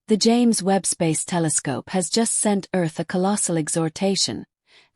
The James Webb Space Telescope has just sent Earth a colossal exhortation,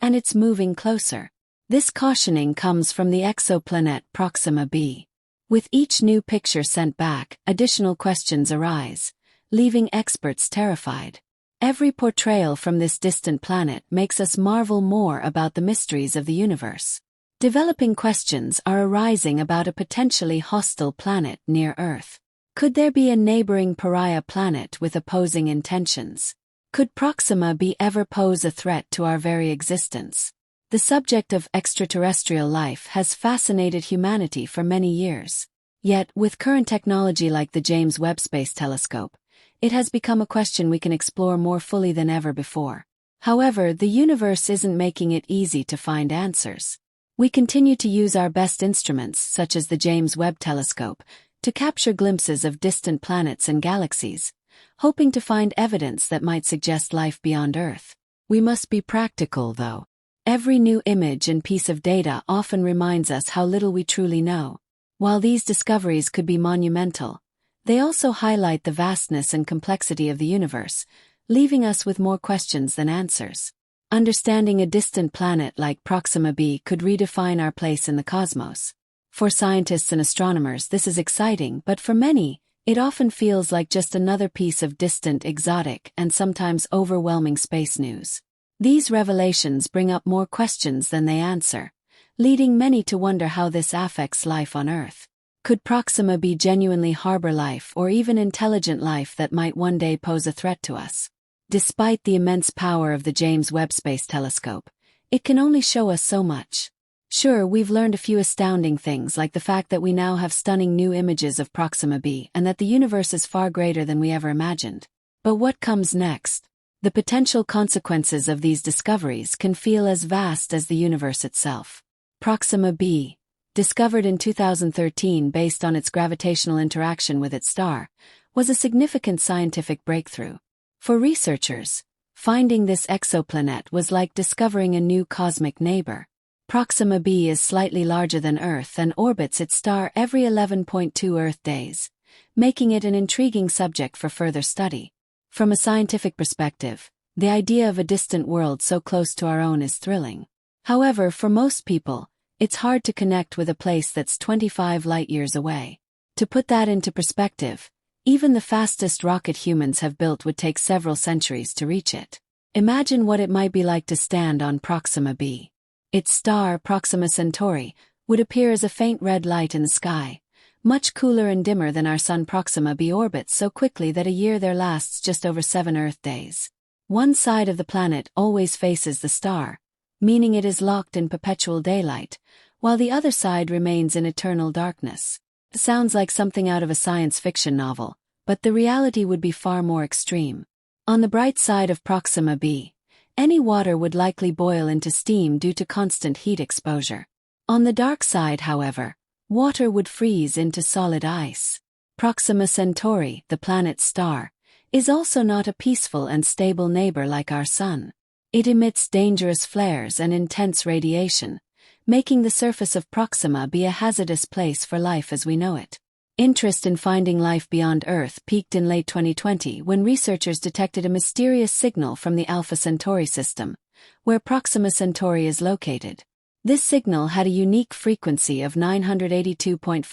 and it's moving closer. This cautioning comes from the exoplanet Proxima b. With each new picture sent back, additional questions arise, leaving experts terrified. Every portrayal from this distant planet makes us marvel more about the mysteries of the universe. Developing questions are arising about a potentially hostile planet near Earth. Could there be a neighboring pariah planet with opposing intentions? Could Proxima b ever pose a threat to our very existence? The subject of extraterrestrial life has fascinated humanity for many years. Yet, with current technology like the James Webb Space Telescope, it has become a question we can explore more fully than ever before. However, the universe isn't making it easy to find answers. We continue to use our best instruments, such as the James Webb Telescope, to capture glimpses of distant planets and galaxies, hoping to find evidence that might suggest life beyond Earth. We must be practical, though. Every new image and piece of data often reminds us how little we truly know. While these discoveries could be monumental, they also highlight the vastness and complexity of the universe, leaving us with more questions than answers. Understanding a distant planet like Proxima b could redefine our place in the cosmos. For scientists and astronomers, this is exciting, but for many, it often feels like just another piece of distant, exotic, and sometimes overwhelming space news. These revelations bring up more questions than they answer, leading many to wonder how this affects life on Earth. Could Proxima b genuinely harbor life or even intelligent life that might one day pose a threat to us? Despite the immense power of the James Webb Space Telescope, it can only show us so much. Sure, we've learned a few astounding things, like the fact that we now have stunning new images of Proxima b and that the universe is far greater than we ever imagined. But what comes next? The potential consequences of these discoveries can feel as vast as the universe itself. Proxima b, discovered in 2013 based on its gravitational interaction with its star, was a significant scientific breakthrough. For researchers, finding this exoplanet was like discovering a new cosmic neighbor. Proxima b is slightly larger than Earth and orbits its star every 11.2 Earth days, making it an intriguing subject for further study. From a scientific perspective, the idea of a distant world so close to our own is thrilling. However, for most people, it's hard to connect with a place that's 25 light-years away. To put that into perspective, even the fastest rocket humans have built would take several centuries to reach it. Imagine what it might be like to stand on Proxima b. Its star, Proxima Centauri, would appear as a faint red light in the sky, much cooler and dimmer than our sun. Proxima b orbits so quickly that a year there lasts just over 7 Earth days. One side of the planet always faces the star, meaning it is locked in perpetual daylight, while the other side remains in eternal darkness. It sounds like something out of a science fiction novel, but the reality would be far more extreme. On the bright side of Proxima b, any water would likely boil into steam due to constant heat exposure. On the dark side, however, water would freeze into solid ice. Proxima Centauri, the planet's star, is also not a peaceful and stable neighbor like our Sun. It emits dangerous flares and intense radiation, making the surface of Proxima be a hazardous place for life as we know it. Interest in finding life beyond Earth peaked in late 2020 when researchers detected a mysterious signal from the Alpha Centauri system, where Proxima Centauri is located. This signal had a unique frequency of 982.551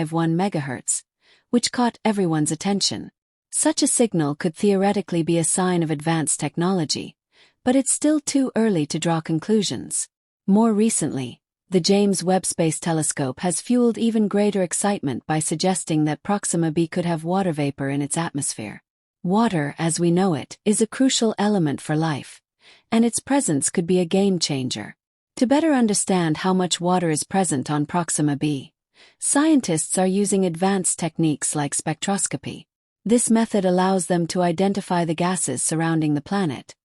MHz, which caught everyone's attention. Such a signal could theoretically be a sign of advanced technology, but it's still too early to draw conclusions. More recently, the James Webb Space Telescope has fueled even greater excitement by suggesting that Proxima b could have water vapor in its atmosphere. Water, as we know it, is a crucial element for life, and its presence could be a game-changer. To better understand how much water is present on Proxima b, scientists are using advanced techniques like spectroscopy. This method allows them to identify the gases surrounding the planet,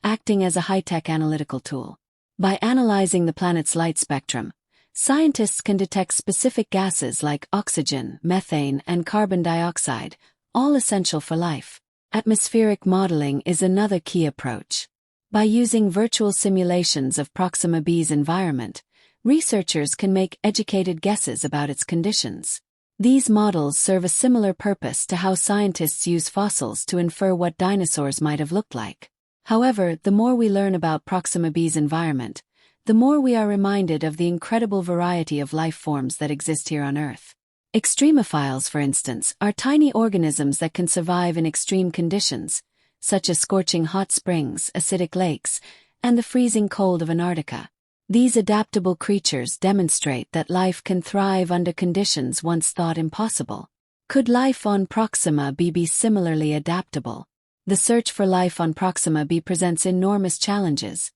acting as a high-tech analytical tool. By analyzing the planet's light spectrum, scientists can detect specific gases like oxygen, methane, and carbon dioxide, all essential for life. Atmospheric modeling is another key approach. By using virtual simulations of Proxima b's environment, researchers can make educated guesses about its conditions. These models serve a similar purpose to how scientists use fossils to infer what dinosaurs might have looked like. However, the more we learn about Proxima B's environment, the more we are reminded of the incredible variety of life forms that exist here on Earth. Extremophiles, for instance, are tiny organisms that can survive in extreme conditions, such as scorching hot springs, acidic lakes, and the freezing cold of Antarctica. These adaptable creatures demonstrate that life can thrive under conditions once thought impossible. Could life on Proxima B be similarly adaptable? The search for life on Proxima B presents enormous challenges,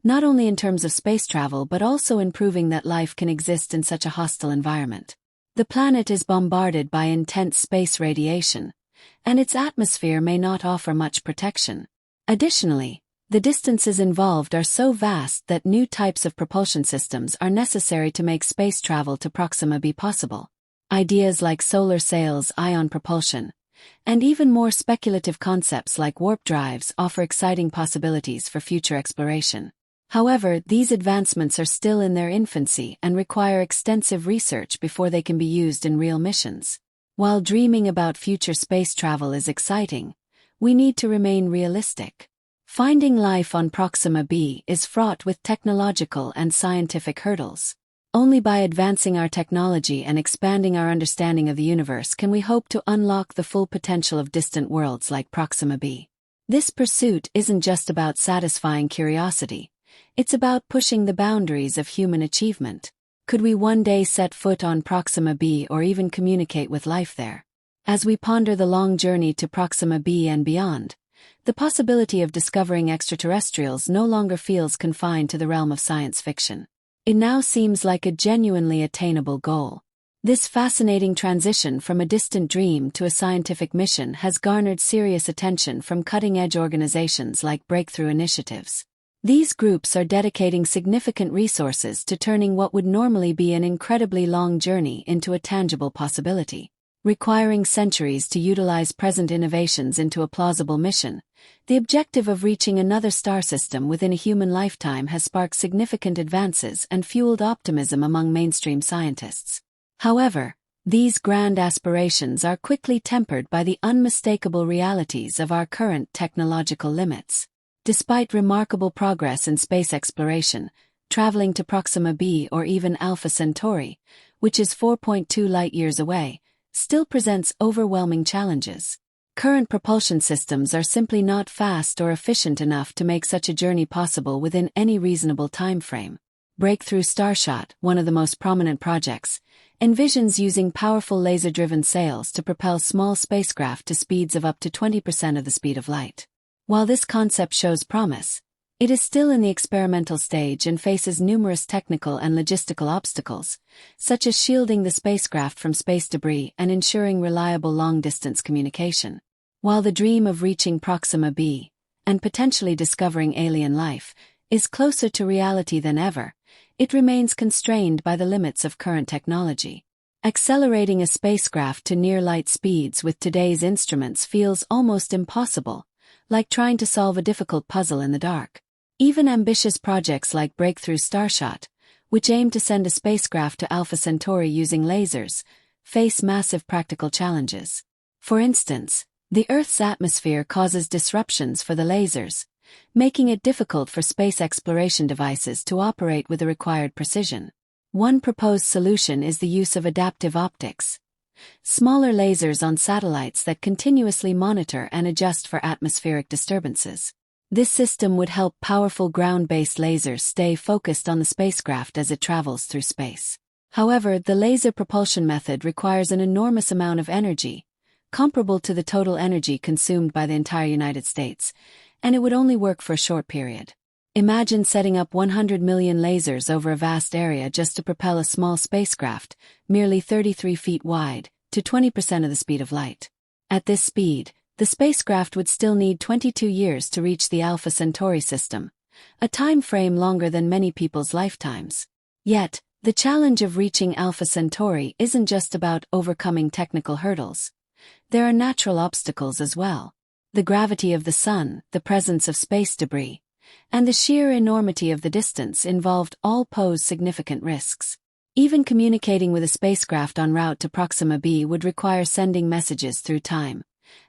not only in terms of space travel but also in proving that life can exist in such a hostile environment. The planet is bombarded by intense space radiation, and its atmosphere may not offer much protection. Additionally, the distances involved are so vast that new types of propulsion systems are necessary to make space travel to Proxima B possible. Ideas like solar sails, ion propulsion, and even more speculative concepts like warp drives offer exciting possibilities for future exploration. However, these advancements are still in their infancy and require extensive research before they can be used in real missions. While dreaming about future space travel is exciting, we need to remain realistic. Finding life on Proxima B is fraught with technological and scientific hurdles. Only by advancing our technology and expanding our understanding of the universe can we hope to unlock the full potential of distant worlds like Proxima B. This pursuit isn't just about satisfying curiosity, it's about pushing the boundaries of human achievement. Could we one day set foot on Proxima B or even communicate with life there? As we ponder the long journey to Proxima B and beyond, the possibility of discovering extraterrestrials no longer feels confined to the realm of science fiction. It now seems like a genuinely attainable goal. This fascinating transition from a distant dream to a scientific mission has garnered serious attention from cutting-edge organizations like Breakthrough Initiatives. These groups are dedicating significant resources to turning what would normally be an incredibly long journey into a tangible possibility. Requiring centuries to utilize present innovations into a plausible mission, the objective of reaching another star system within a human lifetime has sparked significant advances and fueled optimism among mainstream scientists. However, these grand aspirations are quickly tempered by the unmistakable realities of our current technological limits. Despite remarkable progress in space exploration, traveling to Proxima B or even Alpha Centauri, which is 4.2 light-years away, still presents overwhelming challenges. Current propulsion systems are simply not fast or efficient enough to make such a journey possible within any reasonable time frame. Breakthrough Starshot, one of the most prominent projects, envisions using powerful laser-driven sails to propel small spacecraft to speeds of up to 20% of the speed of light. While this concept shows promise, it is still in the experimental stage and faces numerous technical and logistical obstacles, such as shielding the spacecraft from space debris and ensuring reliable long-distance communication. While the dream of reaching Proxima B, and potentially discovering alien life, is closer to reality than ever, it remains constrained by the limits of current technology. Accelerating a spacecraft to near-light speeds with today's instruments feels almost impossible, like trying to solve a difficult puzzle in the dark. Even ambitious projects like Breakthrough Starshot, which aim to send a spacecraft to Alpha Centauri using lasers, face massive practical challenges. For instance, the Earth's atmosphere causes disruptions for the lasers, making it difficult for space exploration devices to operate with the required precision. One proposed solution is the use of adaptive optics, smaller lasers on satellites that continuously monitor and adjust for atmospheric disturbances. This system would help powerful ground-based lasers stay focused on the spacecraft as it travels through space. However, the laser propulsion method requires an enormous amount of energy, comparable to the total energy consumed by the entire United States, and it would only work for a short period. Imagine setting up 100 million lasers over a vast area just to propel a small spacecraft, merely 33 feet wide, to 20% of the speed of light. At this speed, the spacecraft would still need 22 years to reach the Alpha Centauri system, a time frame longer than many people's lifetimes. Yet, the challenge of reaching Alpha Centauri isn't just about overcoming technical hurdles. There are natural obstacles as well. The gravity of the Sun, the presence of space debris, and the sheer enormity of the distance involved all pose significant risks. Even communicating with a spacecraft en route to Proxima b would require sending messages through time,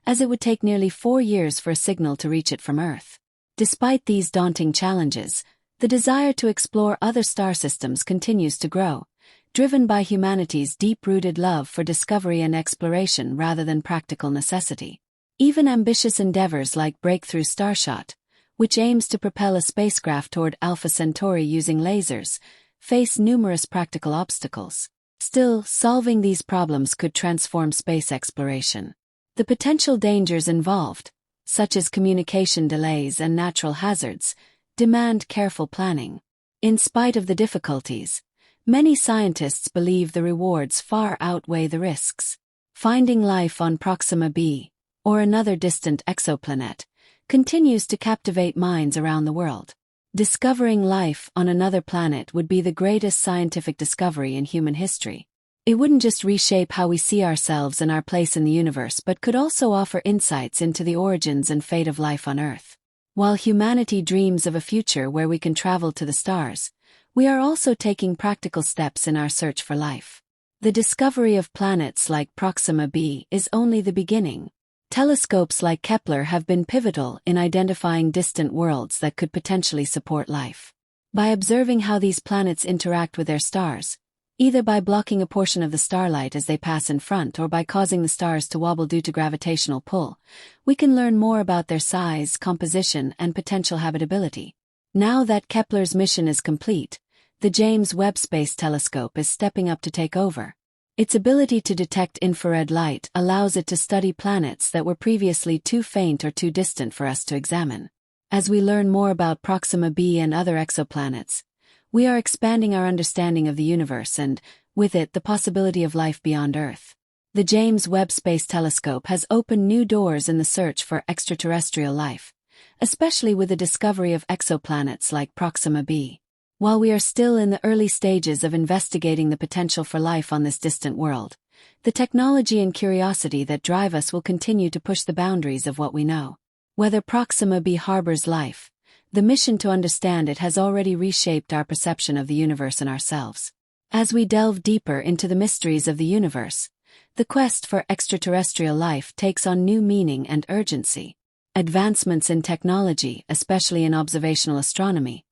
as it would take nearly 4 years for a signal to reach it from Earth. Despite these daunting challenges, the desire to explore other star systems continues to grow, driven by humanity's deep-rooted love for discovery and exploration rather than practical necessity. Even ambitious endeavors like Breakthrough Starshot, which aims to propel a spacecraft toward Alpha Centauri using lasers, face numerous practical obstacles. Still, solving these problems could transform space exploration. The potential dangers involved, such as communication delays and natural hazards, demand careful planning. In spite of the difficulties, many scientists believe the rewards far outweigh the risks. Finding life on Proxima b, or another distant exoplanet, continues to captivate minds around the world. Discovering life on another planet would be the greatest scientific discovery in human history. It wouldn't just reshape how we see ourselves and our place in the universe but could also offer insights into the origins and fate of life on Earth. While humanity dreams of a future where we can travel to the stars, we are also taking practical steps in our search for life. The discovery of planets like Proxima b is only the beginning. Telescopes like Kepler have been pivotal in identifying distant worlds that could potentially support life. By observing how these planets interact with their stars, either by blocking a portion of the starlight as they pass in front or by causing the stars to wobble due to gravitational pull, we can learn more about their size, composition, and potential habitability. Now that Kepler's mission is complete, the James Webb Space Telescope is stepping up to take over. Its ability to detect infrared light allows it to study planets that were previously too faint or too distant for us to examine. As we learn more about Proxima b and other exoplanets, we are expanding our understanding of the universe and, with it, the possibility of life beyond Earth. The James Webb Space Telescope has opened new doors in the search for extraterrestrial life, especially with the discovery of exoplanets like Proxima b. While we are still in the early stages of investigating the potential for life on this distant world, the technology and curiosity that drive us will continue to push the boundaries of what we know. Whether Proxima b harbors life, the mission to understand it has already reshaped our perception of the universe and ourselves. As we delve deeper into the mysteries of the universe, the quest for extraterrestrial life takes on new meaning and urgency. Advancements in technology, especially in observational astronomy,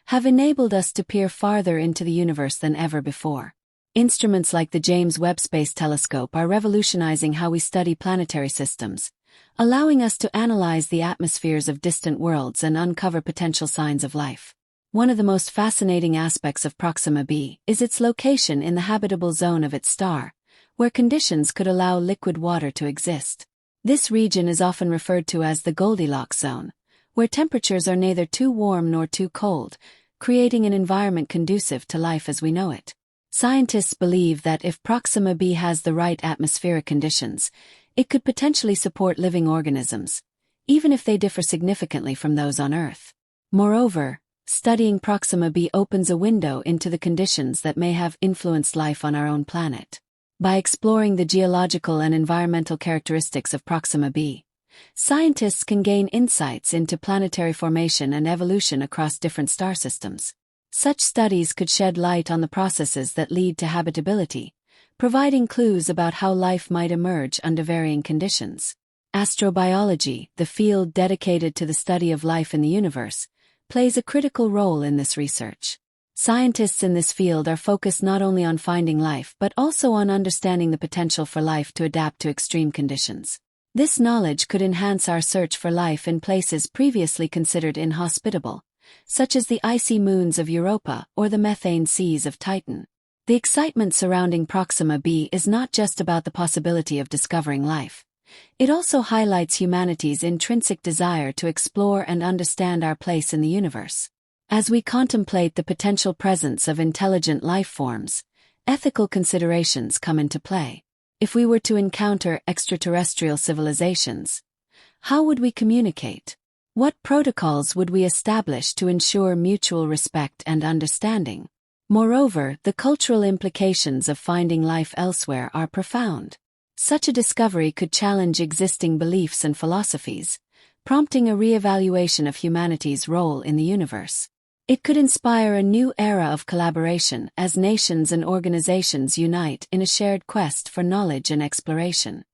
have enabled us to peer farther into the universe than ever before. Instruments like the James Webb Space Telescope are revolutionizing how we study planetary systems, allowing us to analyze the atmospheres of distant worlds and uncover potential signs of life. One of the most fascinating aspects of Proxima b is its location in the habitable zone of its star, where conditions could allow liquid water to exist. This region is often referred to as the Goldilocks zone, where temperatures are neither too warm nor too cold, creating an environment conducive to life as we know it. Scientists believe that if Proxima b has the right atmospheric conditions, it could potentially support living organisms, even if they differ significantly from those on Earth. Moreover, studying Proxima b opens a window into the conditions that may have influenced life on our own planet. By exploring the geological and environmental characteristics of Proxima b, scientists can gain insights into planetary formation and evolution across different star systems. Such studies could shed light on the processes that lead to habitability, providing clues about how life might emerge under varying conditions. Astrobiology, the field dedicated to the study of life in the universe, plays a critical role in this research. Scientists in this field are focused not only on finding life but also on understanding the potential for life to adapt to extreme conditions. This knowledge could enhance our search for life in places previously considered inhospitable, such as the icy moons of Europa or the methane seas of Titan. The excitement surrounding Proxima b is not just about the possibility of discovering life. It also highlights humanity's intrinsic desire to explore and understand our place in the universe. As we contemplate the potential presence of intelligent life forms, ethical considerations come into play. If we were to encounter extraterrestrial civilizations, how would we communicate? What protocols would we establish to ensure mutual respect and understanding? Moreover, the cultural implications of finding life elsewhere are profound. Such a discovery could challenge existing beliefs and philosophies, prompting a re-evaluation of humanity's role in the universe. It could inspire a new era of collaboration as nations and organizations unite in a shared quest for knowledge and exploration.